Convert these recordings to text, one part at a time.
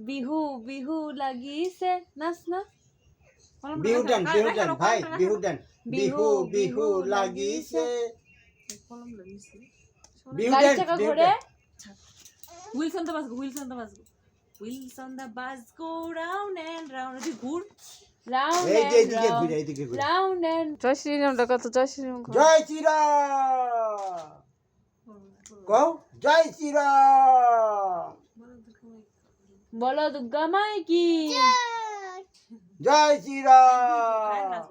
বিহু বিহু লাগিছে নাচ না বিহু ডান ভাই বিহু ডান বিহু বিহু লাগিছে বিহু গাড়ি ডান চাকা ঘোরে wheels on the bus go round and round ঘুর রাউন্ড এই যে এইদিকে ঘুরে এইদিকে ঘুরে রাউন্ড এন্ড জয় শ্রীরামটা কত জয় শ্রীরাম জয় শ্রীরাম কও জয় শ্রীরাম বলো দুর্গা মাই কি জয় শ্রীরাম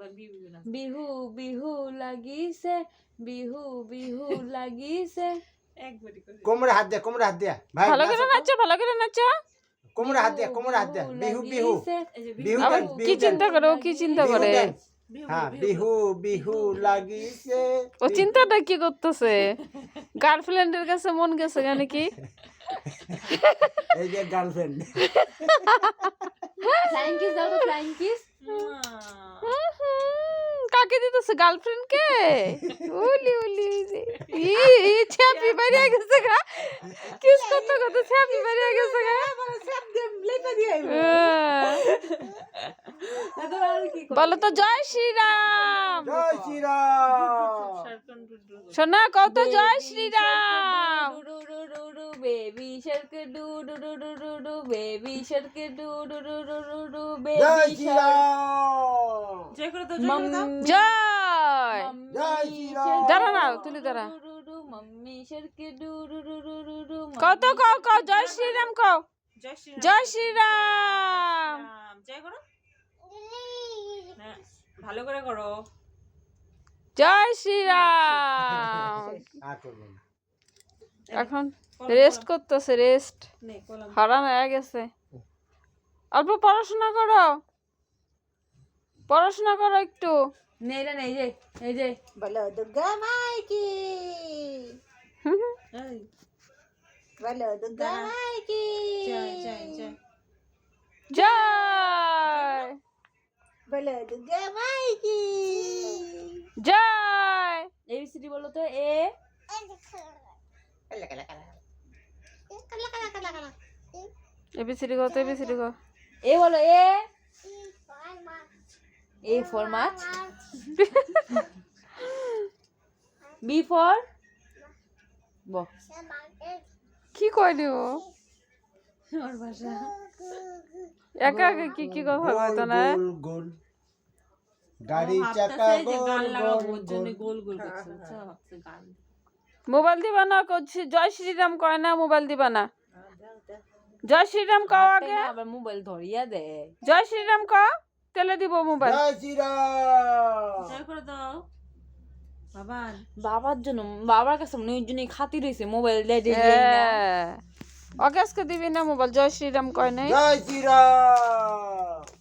বিহু বিহু লাগিছে বিহু বিহু লাগিছে কোমরে হাত দে ভাই ভালো করে নাচো কোমরে হাত দে বিহু বিহু বিহু আবার ডান কি চিন্তা করে ও কি চিন্তা করে হ্যাঁ বিহু বিহু লাগিছে ও চিন্তাটা কি করতেছে গার্লফ্রেন্ডের কাছে মন গেছে কেন কি এই যে গার্লফ্রেন্ড ফ্লাইং কিস দাও তো ফ্লাইং কিস কাকে দিতেছে গার্লফ্রেন্ড কে উলি উলি ই ছাপি বাড়িয়া গেছে গা কিস করতে করতে ছাপি বাড়িয়া গেছে গা বলো তো জয় শ্রীরাম জয় শ্রীরাম শোনা কত জয় Shriram baby shark doo doo doo doo doo doo baby shark doo doo doo doo doo doo জয় বেবি শ্রীরাম জয় করে দাও জয় জয় শ্রীরাম দাঁড়া না তুলি দাঁড়া mummy shark doo doo doo doo doo doo কত কও জয় শ্রীরাম কও জয় শ্রীরাম জয় করো ভালো করে করো জয় শ্রীরাম আর করবো না এখন রেস্ট করতেছে রেস্ট হারান হয়ে গেছে অল্প পড়াশোনা করো একটু নেই রে নেই যে এই যে বলো দুর্গা মাই কি বলো দুর্গা মাই কি জয় জয় জয় জয় বলো দুর্গা মাই কি জয় এবিসিডি বলো তো এ এবিসিডি কত এবিসিডি কো এ বলো এ ফর মাছ বি ফর ব কি কইলি ও ওর ভাষা একা একা কি কথা কইতো না গোল গোল গাড়ি চাকা গোল গোল গোল গোল করছে ভাবছে গান মোবাইল দিবা না কইছি জয় শ্রীরাম কয় না মোবাইল দিবা না জয় শ্রীরাম কও আগে আবার মোবাইল ধরিয়া দে জয় শ্রীরাম কও তেলে দিব মোবাইল জয় শ্রীরাম জয় করে দাও বাবার জন্য বাবার কাছে মনে ওই জন্যই খাতির হয়েছে মোবাইল অগাস্টকে দিবি না মোবাইল জয় শ্রীরাম কয় নাই জয় শ্রীরাম